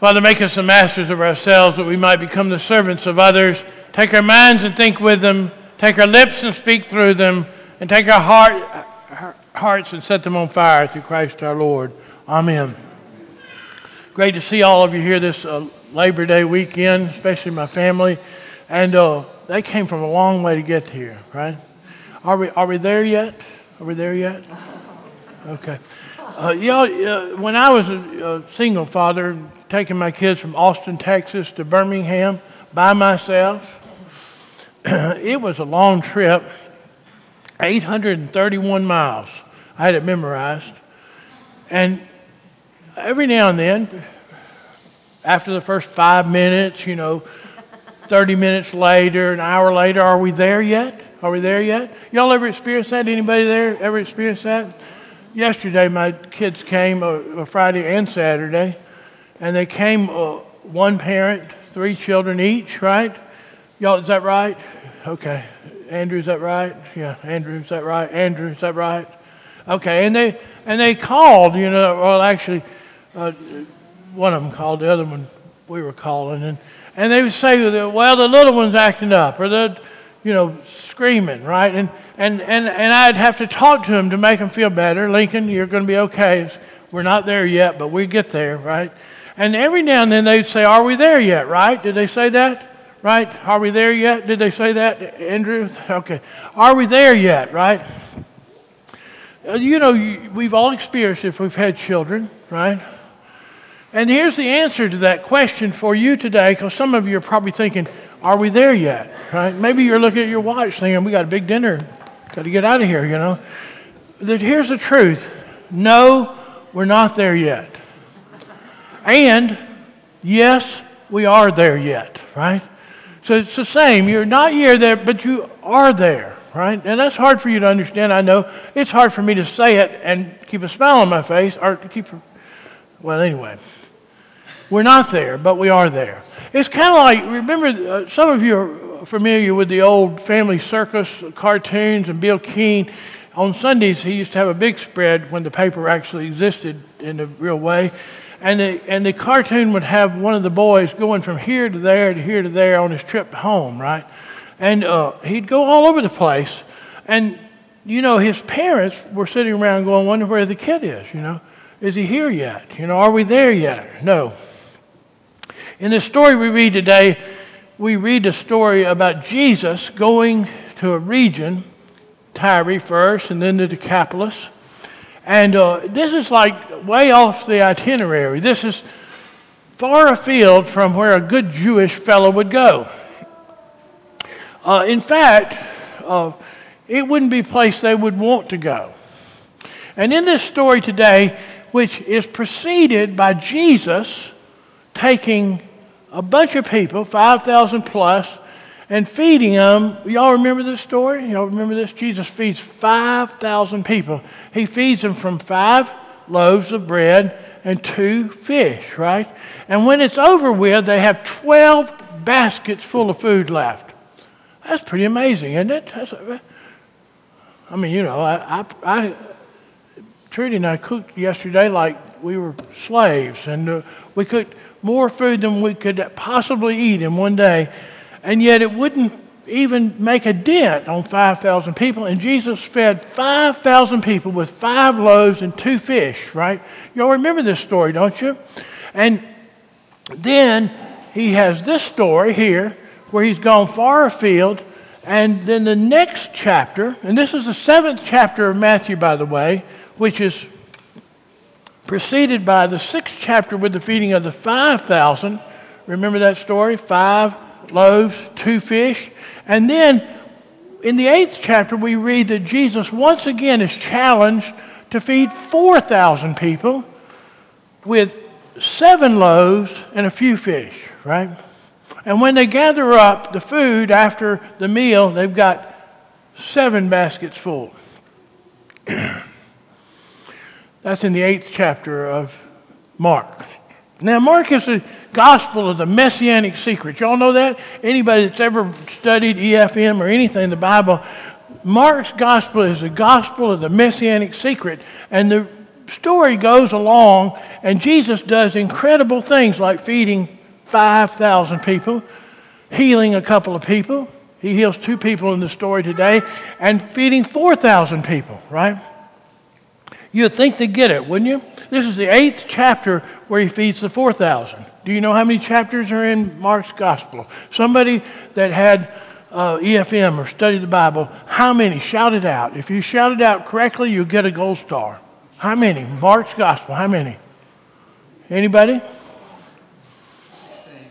Father, make us the masters of ourselves that we might become the servants of others. Take our minds and think with them. Take our lips and speak through them. And take our hearts and set them on fire through Christ our Lord. Amen. Great to see all of you here this Labor Day weekend, especially my family. And they came from a long way to get here, right? Are we there yet? Are we there yet? Okay. When I was a single father, taking my kids from Austin, Texas to Birmingham by myself, it was a long trip, 831 miles. I had it memorized. And every now and then, after the first 5 minutes, 30 minutes later, an hour later, are we there yet? Are we there yet? Y'all ever experienced that? Anybody there ever experienced that? Yesterday, my kids came, Friday and Saturday, and they came, one parent, 3 children each, right? Y'all, is that right? Okay. Andrew, is that right? Yeah, Andrew, is that right? Andrew, is that right? Okay, and they called, actually, one of them called, the other one we were calling, and they would say, well, the little one's acting up, or the, screaming, right? And I'd have to talk to him to make him feel better. Lincoln, you're going to be okay. We're not there yet, but we get there, right? And every now and then they'd say, are we there yet, right? Did they say that? Right? Are we there yet? Did they say that, Andrew? Okay. Are we there yet, right? We've all experienced it if we've had children, right? And here's the answer to that question for you today, because some of you are probably thinking, are we there yet, right? Maybe you're looking at your watch thinking, we got a big dinner, got to get out of here, Here's the truth. No, we're not there yet. And, yes, we are there yet, right? So it's the same. You're not yet there, but you are there, right? And that's hard for you to understand, I know. It's hard for me to say it and keep a smile on my face, or well, anyway. We're not there, but we are there. It's kind of like, remember, some of you are familiar with the old Family Circus cartoons and Bill Keane. On Sundays, he used to have a big spread when the paper actually existed in a real way. And the cartoon would have one of the boys going from here to there to here to there on his trip home, right? And he'd go all over the place. And, his parents were sitting around going, wonder where the kid is, Is he here yet? Are we there yet? No. In the story we read today, we read a story about Jesus going to a region, Tyre first, and then the Decapolis. And this is like way off the itinerary. This is far afield from where a good Jewish fellow would go. In fact, it wouldn't be a place they would want to go. And in this story today, which is preceded by Jesus taking a bunch of people, 5,000 plus, and feeding them. Y'all remember this story? Y'all remember this? Jesus feeds 5,000 people. He feeds them from 5 loaves of bread and 2 fish, right? And when it's over with, they have 12 baskets full of food left. That's pretty amazing, isn't it? Trudy and I cooked yesterday like we were slaves, and we cooked more food than we could possibly eat in one day, and yet it wouldn't even make a dent on 5,000 people, and Jesus fed 5,000 people with 5 loaves and 2 fish, right? Y'all remember this story, don't you? And then he has this story here where he's gone far afield, and then the next chapter, and this is the 7th chapter of Matthew, by the way, which is preceded by the 6th chapter with the feeding of the 5,000. Remember that story? 5 loaves, 2 fish. And then in the 8th chapter, we read that Jesus once again is challenged to feed 4,000 people with 7 loaves and a few fish, right? And when they gather up the food after the meal, they've got 7 baskets full. That's in the 8th chapter of Mark. Now, Mark is the gospel of the messianic secret. Y'all know that? Anybody that's ever studied EFM or anything in the Bible, Mark's gospel is the gospel of the messianic secret. And the story goes along, and Jesus does incredible things like feeding 5,000 people, healing a couple of people. He heals 2 people in the story today, and feeding 4,000 people, right? You'd think they'd get it, wouldn't you? This is the 8th chapter where he feeds the 4,000. Do you know how many chapters are in Mark's gospel? Somebody that had EFM or studied the Bible, how many? Shout it out. If you shout it out correctly, you'll get a gold star. How many? Mark's gospel, how many? Anybody? 16.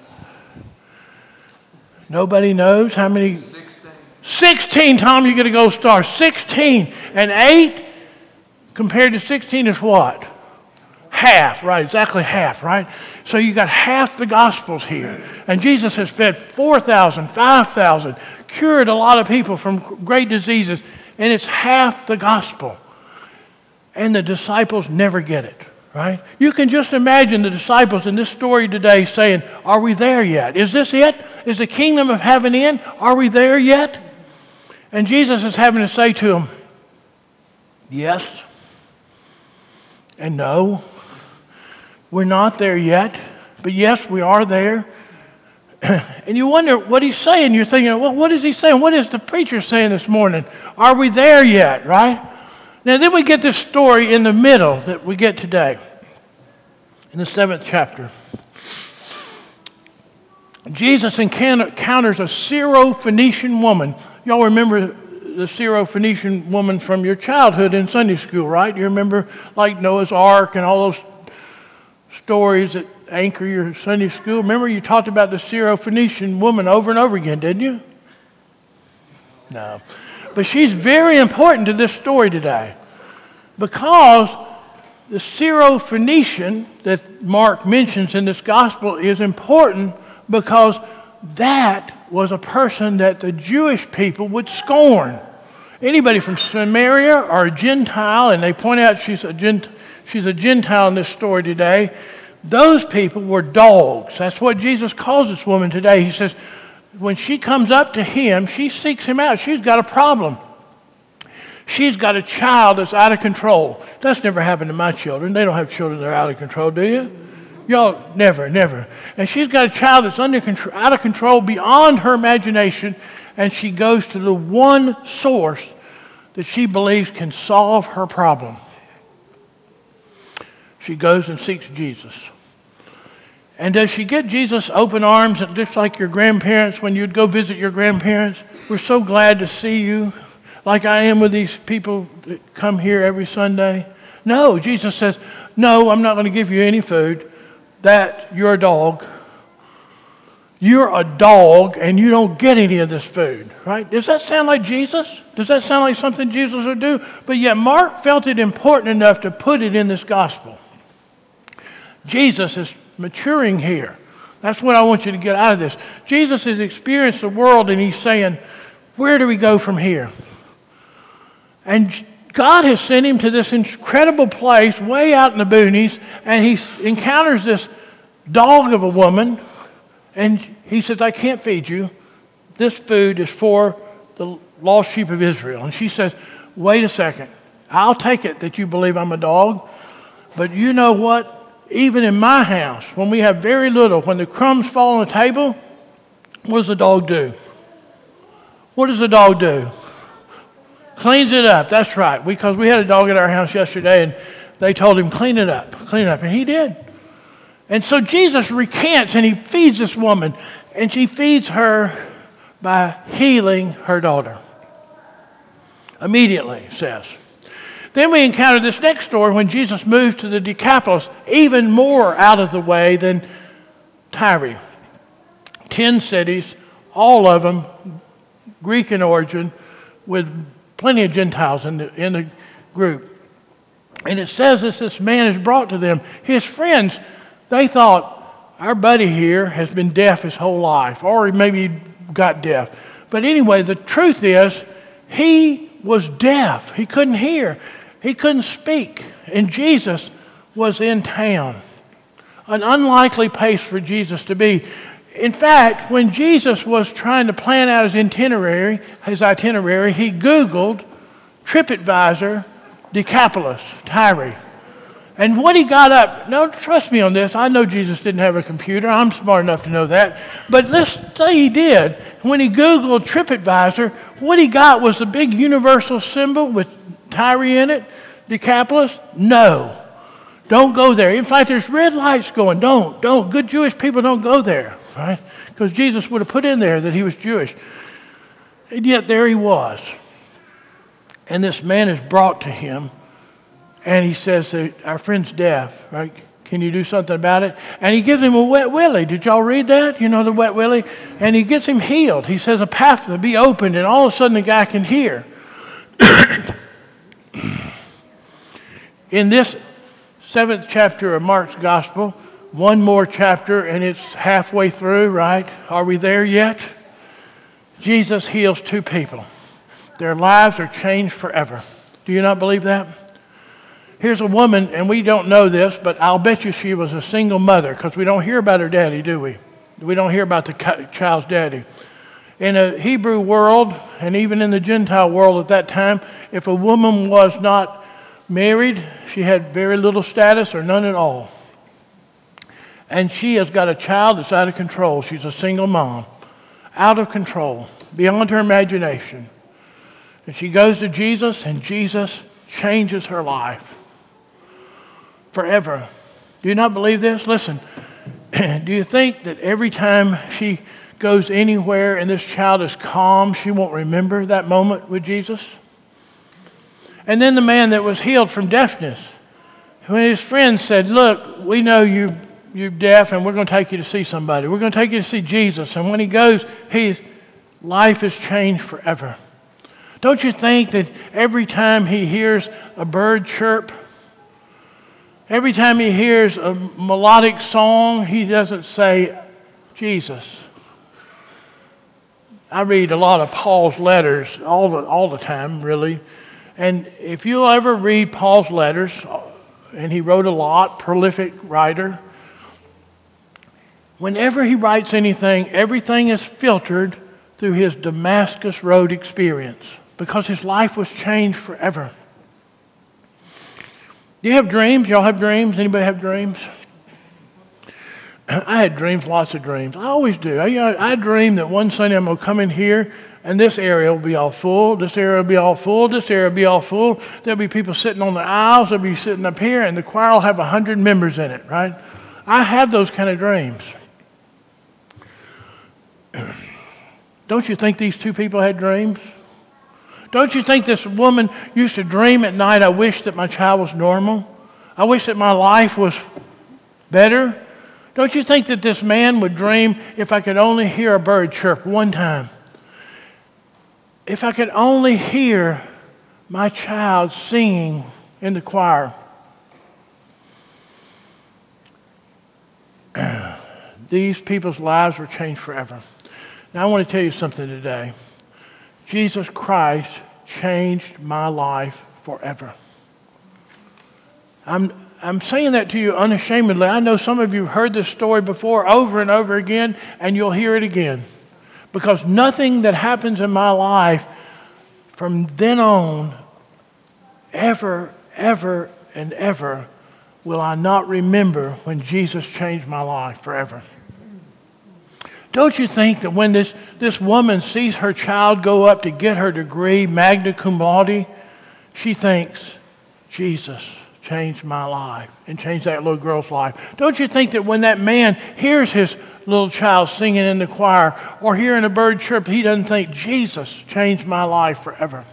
Nobody knows how many? 16, Tom, you get a gold star. 16. And 8 compared to 16 is what? Half, right? Exactly half, right? So you got half the Gospels here. And Jesus has fed 4,000, 5,000, cured a lot of people from great diseases, and it's half the Gospel. And the disciples never get it, right? You can just imagine the disciples in this story today saying, are we there yet? Is this it? Is the kingdom of heaven in? Are we there yet? And Jesus is having to say to them, yes and no. We're not there yet, but yes, we are there. And you wonder what he's saying. You're thinking, well, what is he saying? What is the preacher saying this morning? Are we there yet, right? Now, then we get this story in the middle that we get today, in the 7th chapter. Jesus encounters a Syro-Phoenician woman. Y'all remember the Syro-Phoenician woman from your childhood in Sunday school, right? You remember like Noah's Ark and all those stories that anchor your Sunday school. Remember you talked about the Syro-Phoenician woman over and over again, didn't you? No. But she's very important to this story today because the Syro-Phoenician that Mark mentions in this gospel is important because that was a person that the Jewish people would scorn. Anybody from Samaria or a Gentile, and they point out she's a Gentile in this story today, those people were dogs. That's what Jesus calls this woman today. He says, when she comes up to him, she seeks him out. She's got a problem. She's got a child that's out of control. That's never happened to my children. They don't have children that are out of control, do you? Y'all, never. And she's got a child that's out of control beyond her imagination, and she goes to the one source that she believes can solve her problem. She goes and seeks Jesus. And does she get Jesus open arms, just like your grandparents when you'd go visit your grandparents? We're so glad to see you, like I am with these people that come here every Sunday. No, Jesus says, no, I'm not going to give you any food. You're a dog. You're a dog, and you don't get any of this food, right? Does that sound like Jesus? Does that sound like something Jesus would do? But yet Mark felt it important enough to put it in this gospel. Jesus is maturing here. That's what I want you to get out of this. Jesus has experienced the world, and he's saying, where do we go from here? And God has sent him to this incredible place way out in the boonies, and he encounters this dog of a woman, and he says, I can't feed you. This food is for the lost sheep of Israel. And she says, wait a second. I'll take it that you believe I'm a dog, but you know what? Even in my house, when we have very little, when the crumbs fall on the table, what does the dog do? What does the dog do? Cleans it up. That's right. Because we had a dog at our house yesterday, and they told him, clean it up, and he did. And so Jesus recants, and he feeds this woman, and she feeds her by healing her daughter. Immediately, it says. Then we encounter this next story when Jesus moved to the Decapolis, even more out of the way than Tyre. 10 cities, all of them Greek in origin, with plenty of Gentiles in the group. And it says this man is brought to them. His friends, they thought, our buddy here has been deaf his whole life, or he maybe got deaf. But anyway, the truth is, he was deaf. He couldn't hear. He couldn't speak. And Jesus was in town. An unlikely place for Jesus to be. In fact, when Jesus was trying to plan out his itinerary, he Googled TripAdvisor, Decapolis, Tyre. And what he got up, no, trust me on this. I know Jesus didn't have a computer. I'm smart enough to know that. But let's say he did. When he Googled TripAdvisor, what he got was the big universal symbol with Tyre in it, Decapolis. No, don't go there. In fact, there's red lights going. Don't. Good Jewish people don't go there, right? Because Jesus would have put in there that he was Jewish. And yet there he was. And this man is brought to him. And he says that our friend's deaf, right? Can you do something about it? And he gives him a wet willy. Did y'all read that? You know, the wet willy? And he gets him healed. He says a path will be opened, and all of a sudden the guy can hear. In this 7th chapter of Mark's Gospel, one more chapter, and it's halfway through, right? Are we there yet? Jesus heals 2 people. Their lives are changed forever. Do you not believe that? Here's a woman, and we don't know this, but I'll bet you she was a single mother, because we don't hear about her daddy, do we? We don't hear about the child's daddy. In a Hebrew world, and even in the Gentile world at that time, if a woman was not married, she had very little status or none at all. And she has got a child that's out of control. She's a single mom, out of control, beyond her imagination. And she goes to Jesus, and Jesus changes her life forever. Do you not believe this? Listen, do you think that every time she goes anywhere and this child is calm, she won't remember that moment with Jesus? And then the man that was healed from deafness, when his friends said, look, we know you're deaf, and we're going to take you to see somebody. We're going to take you to see Jesus. And when he goes, his life is changed forever. Don't you think that every time he hears a bird chirp, every time he hears a melodic song, he doesn't say, Jesus. I read a lot of Paul's letters all the time, really. And if you'll ever read Paul's letters, and he wrote a lot, prolific writer, whenever he writes anything, everything is filtered through his Damascus Road experience, because his life was changed forever. Do you have dreams? Y'all have dreams? Anybody have dreams? I had dreams, lots of dreams. I always do. I dream that one Sunday I'm going to come in here, and this area will be all full. This area will be all full. This area will be all full. There'll be people sitting on the aisles. They'll be sitting up here, and the choir will have 100 members in it, right? I have those kind of dreams. Don't you think these 2 people had dreams? Don't you think this woman used to dream at night, I wish that my child was normal? I wish that my life was better? Don't you think that this man would dream, if I could only hear a bird chirp one time? If I could only hear my child singing in the choir? These people's lives were changed forever. Now I want to tell you something today. Jesus Christ changed my life forever. I'm saying that to you unashamedly. I know some of you have heard this story before over and over again, and you'll hear it again. Because nothing that happens in my life from then on, ever, and ever, will I not remember when Jesus changed my life forever. Don't you think that when this woman sees her child go up to get her degree, magna cum laude, she thinks, Jesus changed my life and changed that little girl's life? Don't you think that when that man hears his little child singing in the choir or hearing a bird chirp, he doesn't think, Jesus changed my life forever?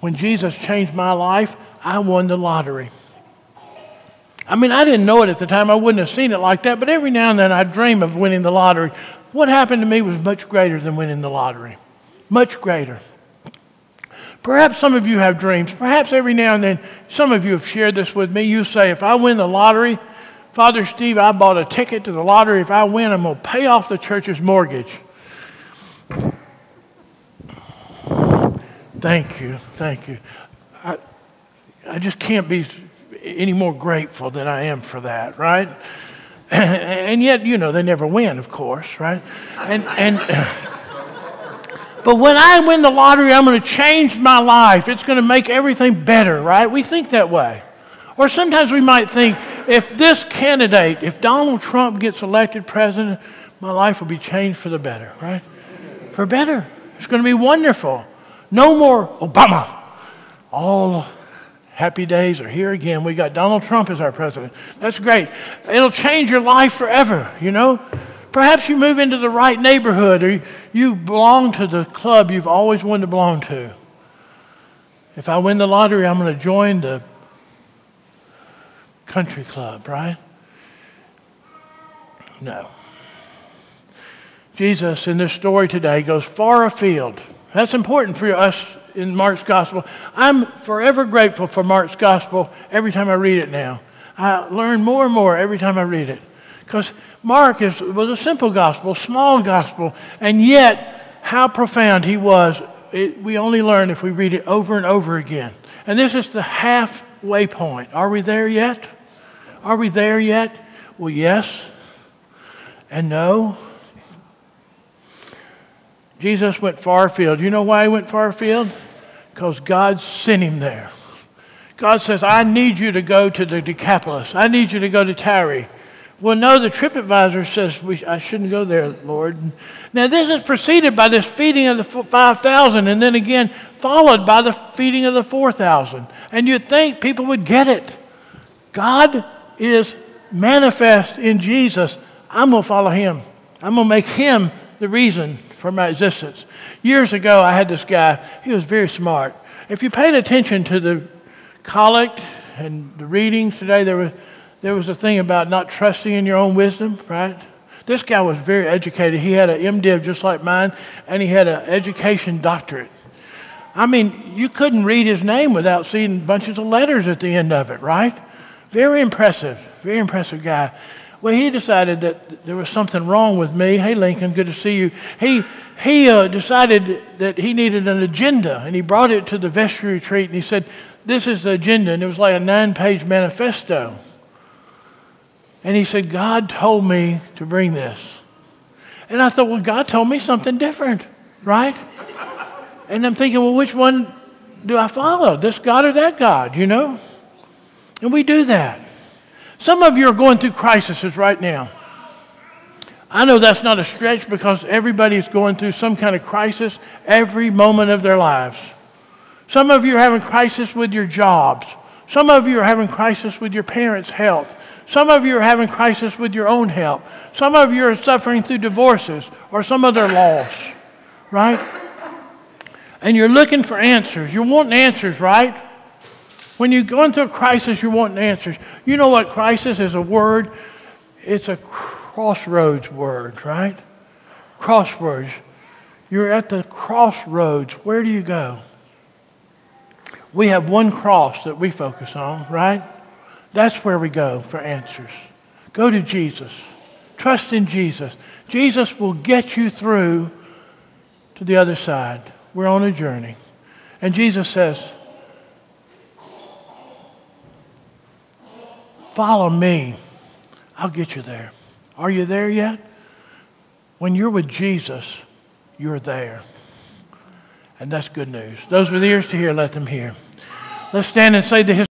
When Jesus changed my life, I won the lottery. I mean, I didn't know it at the time. I wouldn't have seen it like that. But every now and then I dream of winning the lottery. What happened to me was much greater than winning the lottery. Much greater. Perhaps some of you have dreams. Perhaps every now and then, some of you have shared this with me. You say, if I win the lottery, Father Steve, I bought a ticket to the lottery. If I win, I'm going to pay off the church's mortgage. Thank you. I just can't be any more grateful than I am for that, right? And yet, you know, they never win, of course, right? But when I win the lottery, I'm going to change my life. It's going to make everything better, right? We think that way. Or sometimes we might think, if this candidate, if Donald Trump gets elected president, my life will be changed for the better, right? For better. It's going to be wonderful. No more Obama. All happy days are here again. We got Donald Trump as our president. That's great. It'll change your life forever, you know. Perhaps you move into the right neighborhood, or you belong to the club you've always wanted to belong to. If I win the lottery, I'm going to join the country club, right? No. Jesus in this story today goes far afield. That's important for us in Mark's gospel. I'm forever grateful for Mark's gospel every time I read it now. I learn more and more every time I read it. Because Mark was a simple gospel, small gospel, and yet how profound he was, we only learn if we read it over and over again. And this is the halfway point. Are we there yet? Are we there yet? Well, yes and no. Jesus went far afield. You know why he went far afield? Because God sent him there. God says, I need you to go to the Decapolis. I need you to go to Tyre. Well, no, the TripAdvisor says I shouldn't go there, Lord. Now, this is preceded by this feeding of the 5,000, and then again followed by the feeding of the 4,000. And you'd think people would get it. God is manifest in Jesus. I'm going to follow him. I'm going to make him the reason for my existence. Years ago, I had this guy. He was very smart. If you paid attention to the collect and the readings today, there was a thing about not trusting in your own wisdom, right? This guy was very educated. He had an MDiv just like mine, and he had an education doctorate. I mean, you couldn't read his name without seeing bunches of letters at the end of it, right? Very impressive guy. Well, he decided that there was something wrong with me. Hey, Lincoln, good to see you. He decided that he needed an agenda, and he brought it to the vestry retreat, and he said, this is the agenda, and it was like a 9-page manifesto. And he said, God told me to bring this. And I thought, well, God told me something different, right? And I'm thinking, well, which one do I follow? This God or that God, you know? And we do that. Some of you are going through crises right now. I know that's not a stretch because everybody is going through some kind of crisis every moment of their lives. Some of you are having crisis with your jobs. Some of you are having crisis with your parents' health. Some of you are having crisis with your own health. Some of you are suffering through divorces or some other loss, right? And you're looking for answers. You're wanting answers, right? When you're going through a crisis, you're wanting answers. You know what crisis is? A word. It's a crossroads word, right? Crossroads. You're at the crossroads. Where do you go? We have one cross that we focus on, right? That's where we go for answers. Go to Jesus. Trust in Jesus. Jesus will get you through to the other side. We're on a journey. And Jesus says, follow me. I'll get you there. Are you there yet? When you're with Jesus, you're there. And that's good news. Those with ears to hear, let them hear. Let's stand and say the